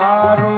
Hare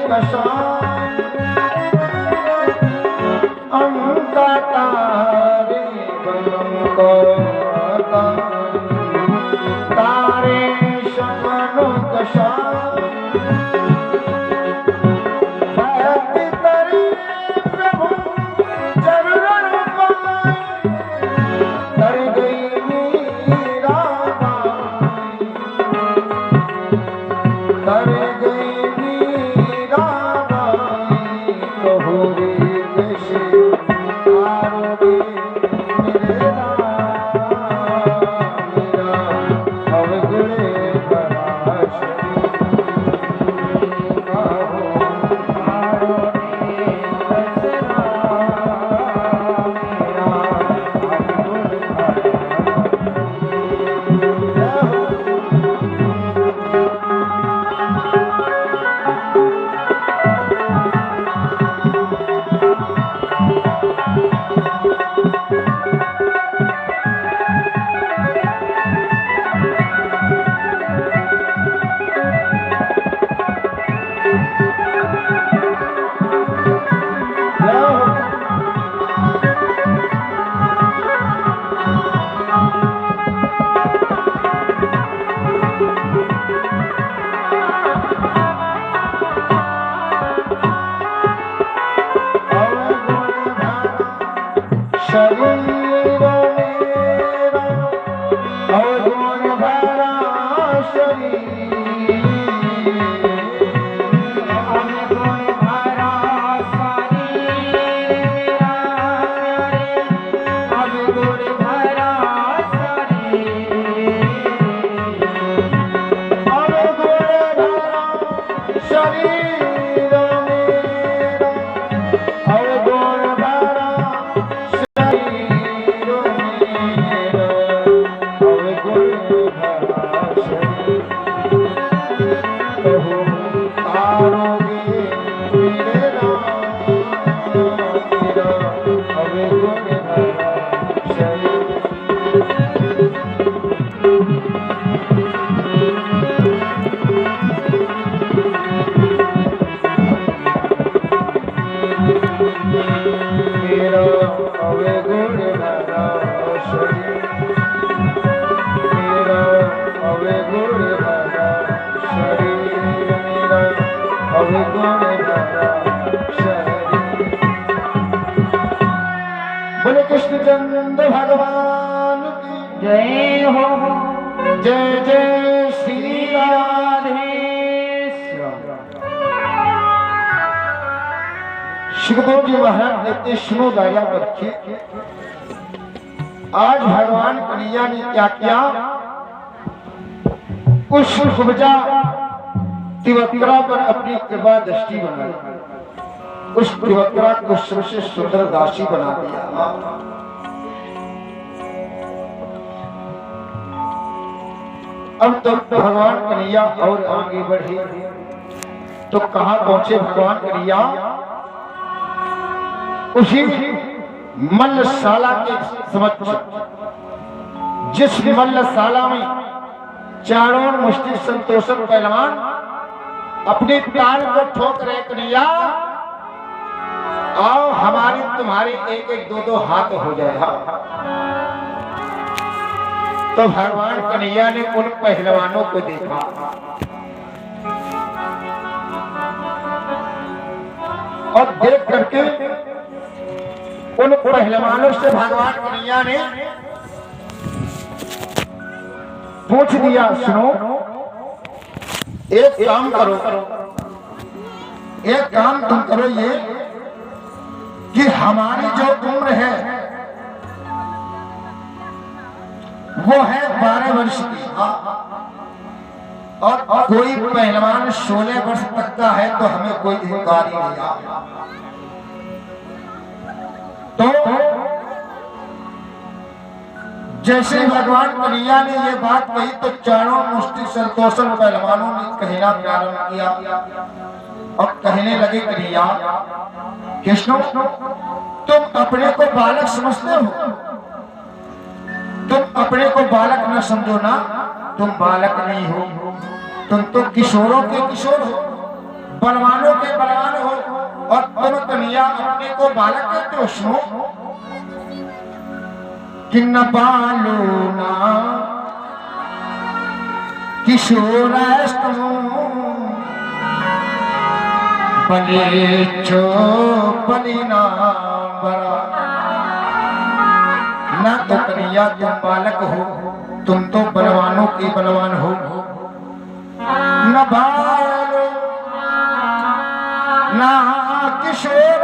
Krishna Krishnachandra भगवान की जय हो। जय जय श्री राधे। सुखदेव जी महाराज कहते सुनो राजा बच्चे, आज भगवान कन्हैया ने क्या किया, उस सुभजा तिवक्रा पर अपनी कृपा दृष्टि बनाई, उस तिवक्रा को सबसे सुंदर दासी बना दिया। अब तो भगवान कन्हैया और आगे बढ़े तो कहां पहुंचे भगवान कन्हैया, उसी मल्लशाला के समक्ष, जिस मल्लशाला में चारों मुष्टि संतोषक पहलवान अपनी ताल को ठोक रहे, कन्हैया आओ हमारी तुम्हारी एक एक दो दो हाथ हो जाएगा। तो भगवान कन्हैया ने उन पहलवानों को देखा और देख करके उन पहलवानों से भगवान कन्हैया ने पूछ दिया, सुनो एक काम करो, एक काम तुम करो ये कि हमारी जो उम्र है वो है 12 वर्ष की, और कोई पहलवान 16 वर्ष तक का है तो हमें कोई इनकार ही नहीं है। तो जैसे भगवान कन्हैया ने ये बात कही तो चारों मुष्टि संतोषन पहलवानों ने कहना प्रारंभ किया और कहने लगे, कन्हैया कृष्ण तुम अपने को बालक समझते हो, तुम अपने को बालक न समझो ना, तुम बालक नहीं हो, तुम तो किशोरों के किशोर हो, बलवानों के बलवान हो, और तुम कन्हैया अपने को बालक कहते हो। सुनो कि न बालो ना किशोर बने चो बलिना बड़ा, ना तो कन्हैया तुम बालक हो, तुम तो बलवानों के बलवान हो। न बालो ना किशोर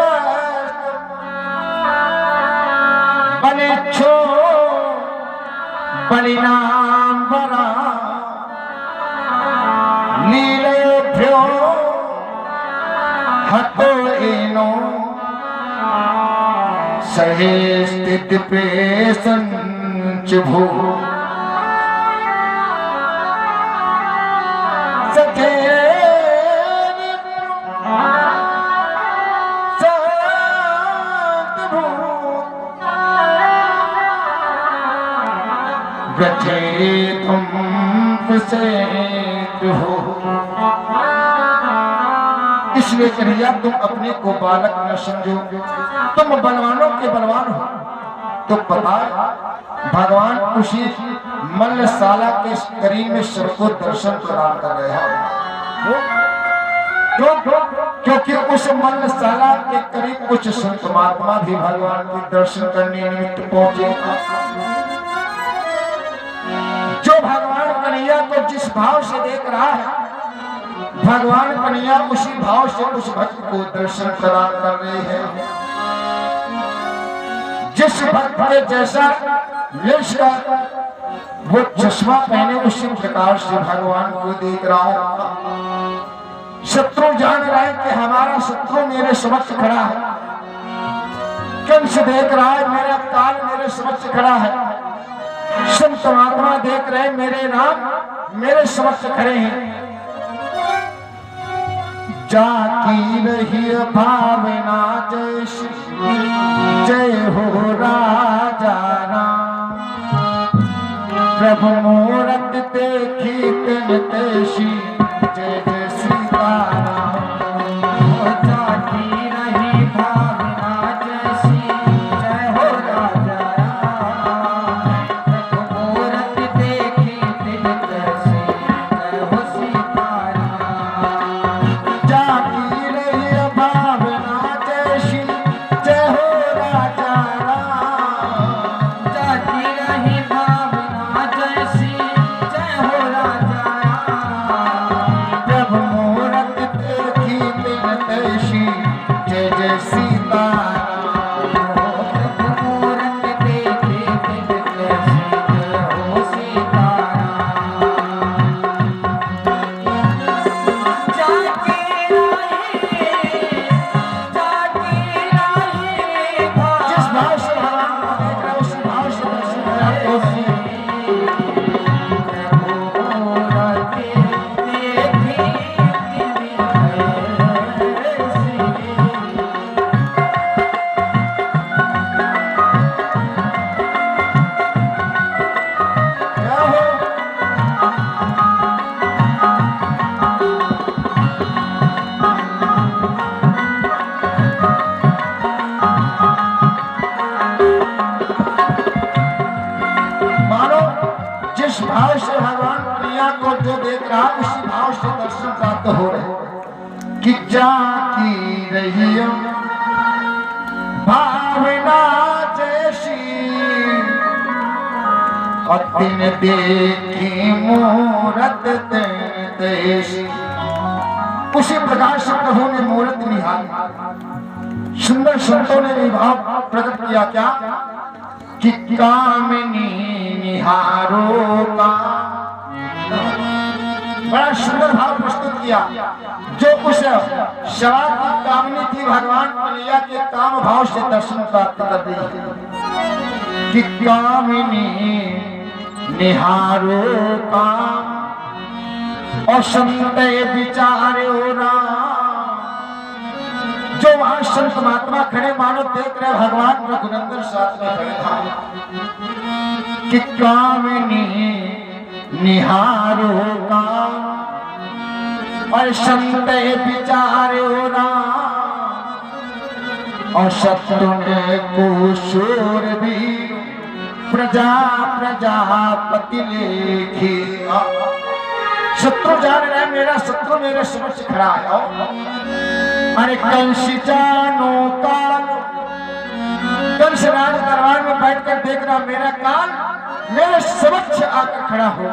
बने छो बलिनाम बरा, लीलेभ्यो हतो इनो सहे स्थित पे संच भू, सखे हो। इसलिए कन्हैया तुम अपने को बालक न समझो, तुम बलवानों के बलवान हो। तो पता भगवान उसी मल्लशाला के करीब में सबको दर्शन प्रदान कर रहे हैं, क्योंकि उस मल्लशाला के करीब कुछ संत महात्मा भी भगवान के दर्शन करने निमित्त पहुंचे। जो भगवान कन्हैया को जिस भाव से देख रहा है, भगवान कन्हैया उसी भाव से उस भक्त को दर्शन प्रदान कर रहे हैं। जिस भक्त के जैसा वेश का वो चश्मा पहने, उसी प्रकार से भगवान को देख रहा हूं। शत्रु जान रहा है कि हमारा शत्रु मेरे समक्ष खड़ा है, कंस देख रहा है मेरा काल मेरे समक्ष खड़ा है, संत महात्मा देख रहे मेरे राम मेरे समक्ष खड़े हैं। जाकी रही भावना जय श्री जय हो राजा राम, प्रभु मूरत देखी तन तेशी जय जय सीताराम। जाकी रही भावना जय श्री जय हो राजा राम, प्रभु मूरत देखी तन तेशी जय हो सीताराम। जाकी रही भावना जय श्री जय हो राजा राम, भाव से भगवान कन्हैया को जो देख रहा उसी भाव से दर्शन प्राप्त हो रहे कि जाकी रही भावना जैसी अतिन देखी मूरत तैसी। उसी प्रकार से प्रभु ने मूर्त निहारी। सुंदर संतों ने भी भाव प्रकट किया क्या कि कामिनी निहारो का, बड़ा सुंदर भाव प्रस्तुत किया। जो उस शवा की कामनी थी भगवान कन्हैया के काम भाव से दर्शन प्राप्त कर रही है कि कामिनी निहारो का और संत विचारे हो राम। जो वहां संत महात्मा खड़े मानो देख रहे भगवान रघुनंदन साथ में खड़े था कि कामिनी निहारो का और संत विचारे हो राम। और शत्रु ने को शूरवीर प्रजा प्रजापति लेखी। शत्रु जान रहे मेरा शत्रु मेरे समक्ष खड़ा है। अरे कंस जानो काल, कंस राज दरबार में बैठकर देख रहा मेरा काल मेरे समक्ष आकर खड़ा हो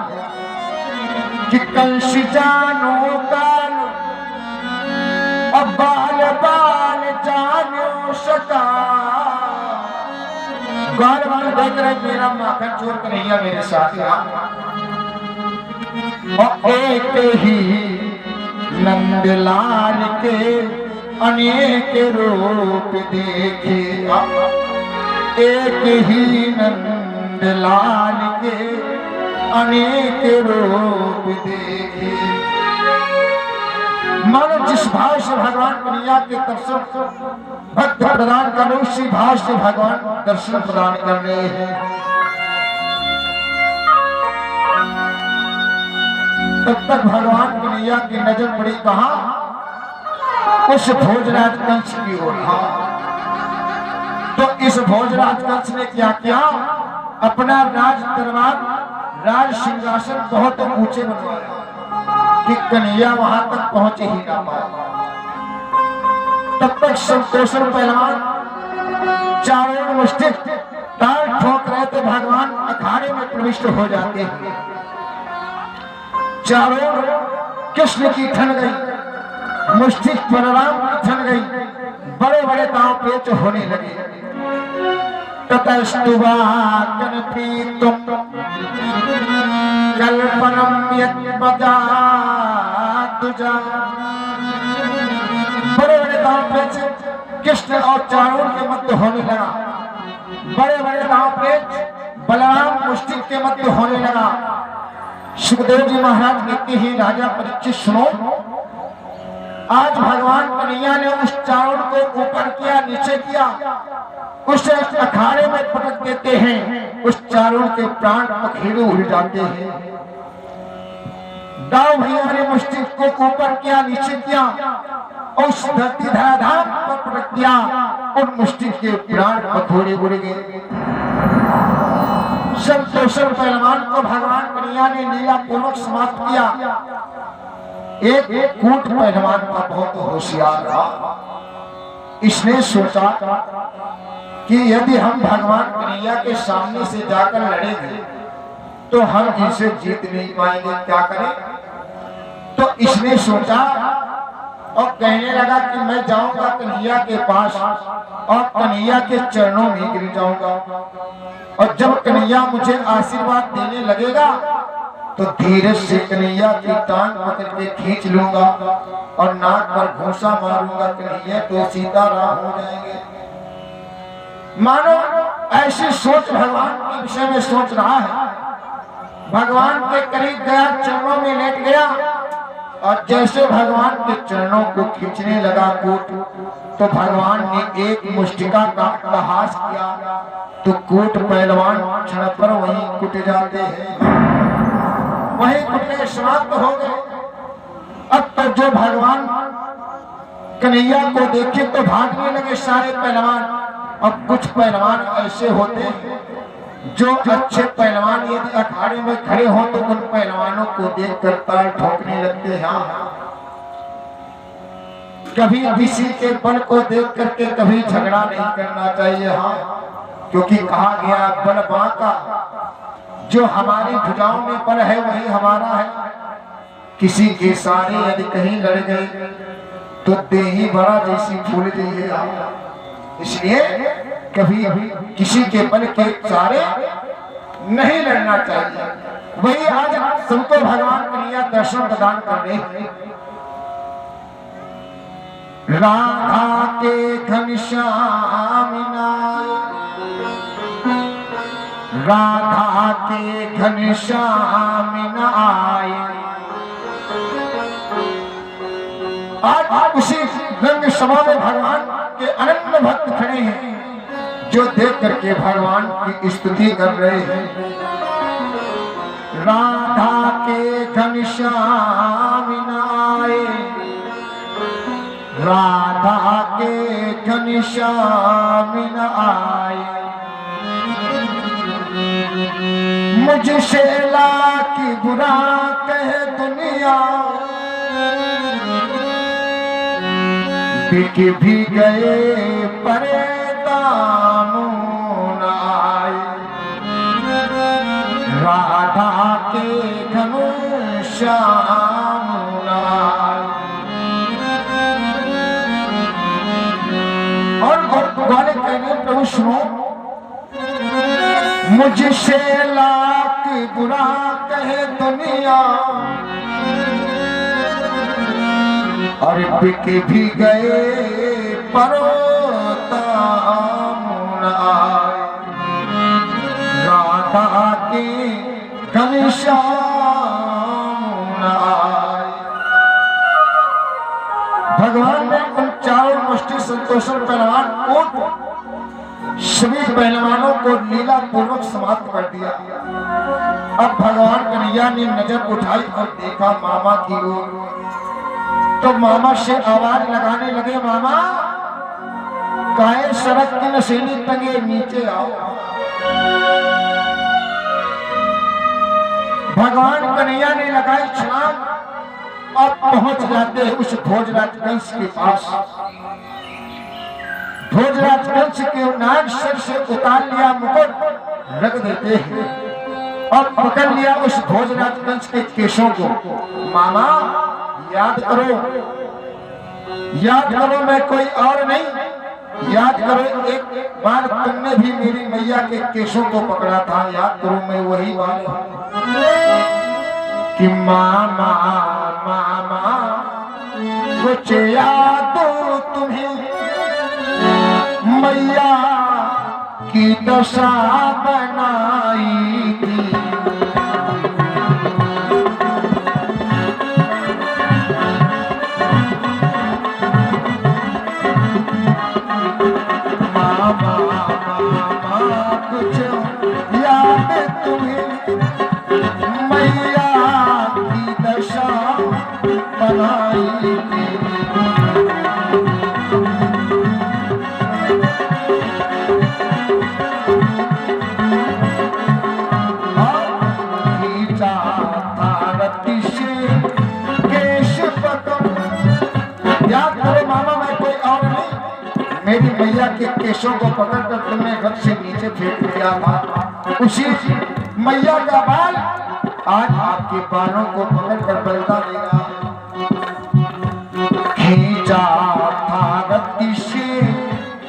कि कंस जानो काल अब बाल बाल जानो सका। बाल बाल देख रहे मेरा माखन चोर कन्हैया मेरे साथ और एक ही नंदलाल के अनेक रूप देखे। एक ही नंदलाल के अनेक रूप देखे। मानो जिस भाव से भगवान कन्हैया के दर्शन भक्त प्रदान कर रहे उसी भाव से भगवान दर्शन प्रदान कर रहे हैं। तब तक भगवान कन्हैया की नजर पड़ी कहां उस भोजराज कंस की ओर। तो इस भोजराज कंस ने क्या किया अपना राज दरबार राज सिंहासन बहुत ऊंचे बनवाया कि कन्हैया वहां तक पहुंचे ही ना पाए। तब तक संतोषन पहलवान चारों मुष्टि ताल ठोक रहे थे। भगवान अखाड़े में प्रविष्ट हो जाते हैं। चारों कृष्ण की ठन गई, मुष्टि बलराम की ठन गई, बड़े बड़े दांव पेच होने लगे। ततस्तुवा कनपीतुम कल्पनम यत्पदा तुजा। बड़े बड़े दांव पेच कृष्ण और चारों के मध्य होने लगा। बड़े बड़े दांव पेच बलराम मुष्टि के मध्य होने लगा। सुखदेव जी महाराज कहते हैं राजा परीक्षित सुनो, आज भगवान कन्हैया ने उस चारों को ऊपर किया नीचे किया, उसे अखाड़े में पटक देते हैं। उस चारों के प्राण पखेरु उड़ जाते हैं। दाव भैया ने मुष्टि को ऊपर किया नीचे किया, उस धरती धराधाम पर पटक दिया, उन मुष्टि के प्राण पखेरु उड़ गए। संतोषन पहलवान को भगवान कन्हैया ने लीला पूर्वक समाप्त किया। एक कूट पहलवान का बहुत होशियार था। इसने सोचा कि यदि हम भगवान कन्हैया के सामने से जाकर लड़ेंगे तो हम इनसे जीत नहीं पाएंगे, क्या करें। तो इसने सोचा और कहने लगा कि मैं जाऊंगा कन्हैया के पास और कन्हैया के चरणों में गिर जाऊंगा और जब कन्हैया मुझे आशीर्वाद देने लगेगा तो धीरे से कन्हैया की टांग पकड़ के खींच लूंगा और नाक पर घूंसा मारूंगा। कन्हैया तो सीताराम हो जाएंगे। मानो ऐसी सोच भगवान के विषय में सोच रहा है। भगवान के करीब गया, चरणों में लेट गया और जैसे भगवान के चरणों को खींचने लगा कूट, तो भगवान ने एक मुष्टिका का अट्टहास किया तो कूट पहलवान क्षण पर वहीं कुट जाते हैं, वहीं कुटने समाप्त हो गए। अब तक जो भगवान कन्हैया को देखे तो भागने लगे सारे पहलवान। अब कुछ पहलवान ऐसे होते हैं जो अच्छे पहलवान यदि अखाड़े में खड़े हो तो उन पहलवानों को देख कर ताल ठोकने लगते हैं। कभी किसी के बल को देख करके कभी झगड़ा नहीं करना चाहिए। हाँ, क्योंकि कहा गया बल बांका, जो हमारी भुजाओं में बल है वही हमारा है। किसी के सारे यदि कहीं लड़ गए तो देही बड़ा जैसी फूल गई है। इसलिए कभी किसी के बल के सारे नहीं लड़ना चाहिए। वही आज सबको भगवान कन्हैया दर्शन प्रदान कर रहे हैं। राधा के घनश्याम राधा के घनश्याम आए। आज उसी रंग सभा में भगवान के अनन्य भक्त खड़े हैं जो देख करके भगवान की स्तुति कर रहे हैं। राधा के घनश्याम आए, राधा के घनश्याम आए। मुझसे लाख बुरा कहे दुनिया, बिक भी गए परे दामों न आए। राधा के घनश्याम आए। और वाले कहने प्रभु सुनो, मुझसे लाख बुरा कहे दुनिया और बिक भी गए परो दामों न आए। राधा के घनश्याम आए। भगवान ने उन चारों मुष्टि संतोषण पहलवान को सभी पहलवानों को लीला पूर्वक समाप्त कर दिया। अब भगवान कन्हैया ने नजर उठाई और देखा मामा की ओर, तो मामा से आवाज लगाने लगे, मामा काहे सड़क की नशीली टंगे नीचे आओ। भगवान कन्हैया ने लगाई छलांग और पहुंच जाते हैं उस भोजराजगंज के पास। भोजराजगंज के नाग सर से उतार लिया मुकुट, रख देते हैं और पकड़ लिया उस भोजराजगंज के केशों को। मामा याद करो, याद करो, मैं कोई और नहीं। याद करो एक बार तुमने भी मेरी मैया के केशों को पकड़ा था। याद करो मैं वही बात कि मामा मामा कुछ याद हो तुम्हें मैया की दशा बनाई थी। कुछ याद तुम्हें मैया की दशा बनाई थी। याद करो मामा मैं कोई और नहीं, मेरी मैया के केशों को पकड़कर तुमने रथ से नीचे फेंक दिया था। उसी मैया का बाल आज आपके बालों को पकड़कर बलता देगा। खींचा था रत्ती से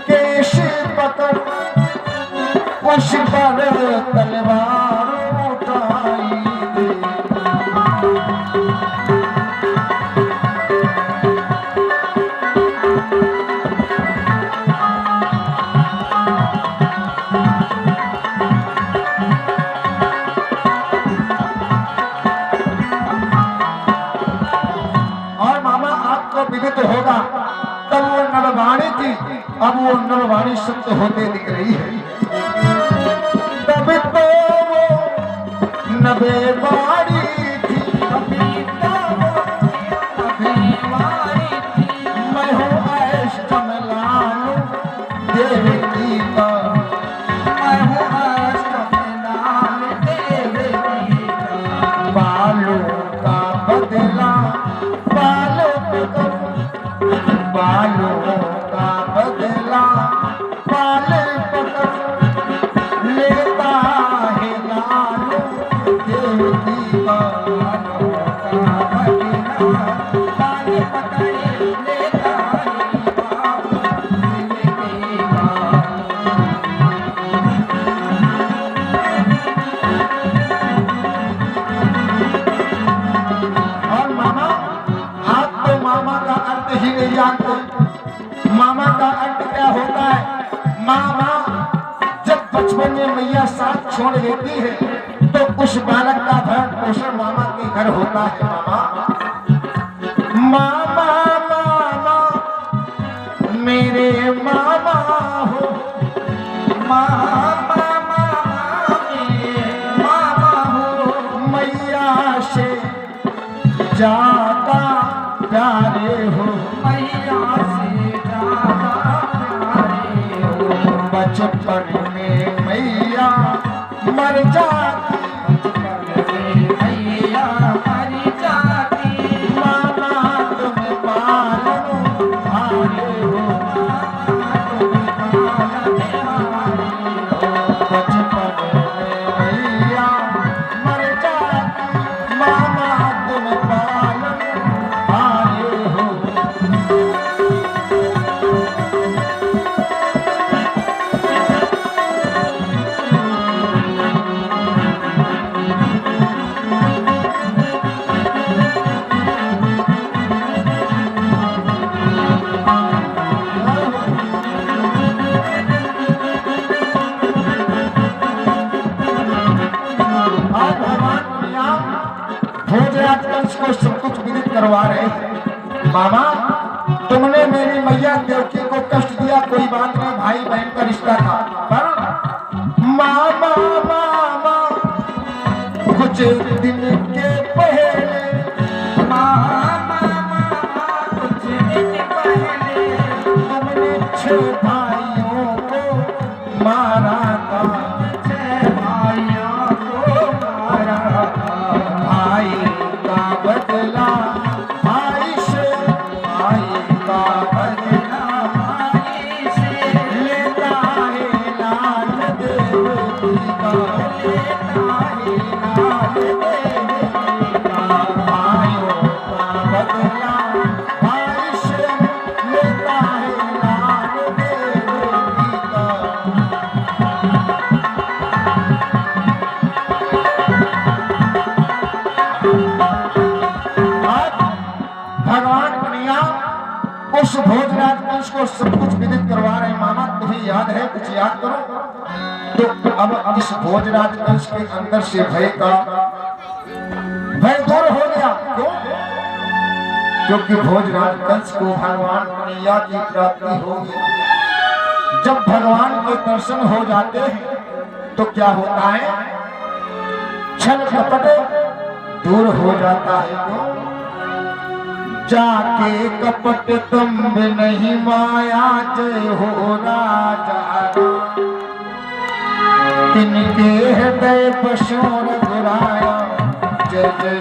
केश पकड़, उस पर तलवार उठाई दे। विदित होगा तब वो नरवाणी थी, अब वो नरवाणी सत्य होते दिख रही है। तब तो वो नबेवाड़ी थी, मैं हूँ अष्टम लालू देवी का, मैं हूँ अष्टम बचपन में मैया साथ छोड़ देती है तो उस बालक का भरण पोषण मामा के घर होता है। मामा मामा मेरे मामा हो, मामा मामा मेरे मामा हो, मैया से ज्यादा प्यारे हो, मैया से ज्यादा प्यारे हो। बचपन में मैया मर जाती, मैया मर जाती, मामा तुम पालन हारे हो, बचपन में मैया मर जाती, मामा तुम पालन हारे हो। भोजराज कंस को सब कुछ विदित करवा रहे हैं। मामा तुमने मेरी मैया देवकी को कष्ट दिया, कोई बात नहीं, भाई बहन का रिश्ता था, पर मामा मामा कुछ दिन के पहले, मामा मामा कुछ दिन पहले तुमने 6 भाइयों को मारा था, 6 भाइयों को मारा था। भाई का बदला भाई से, भाई का बदला भाई से, लेता है लाल देवकी का, लेता है लाल देवकी का। भाइयों का बदला भाई से, लेता है लाल देवकी का। भगवान कन्हैया उस भोजराज कंस को सब कुछ विदित करवा रहे हैं। मामा तुम्हें याद है, कुछ याद करो। तो अब इस भोजराज कंस के अंदर से भय दूर हो गया। क्यों? क्योंकि भोजराज कंस को भगवान कन्हैया की प्राप्ति होगी। जब भगवान के दर्शन हो जाते हैं तो क्या होता है, छल कपट दूर हो जाता है। क्यों? जाके कपट दम्भ नहीं माया, जय हो राजा तिनके हृदय पशु रघुराया, जय जय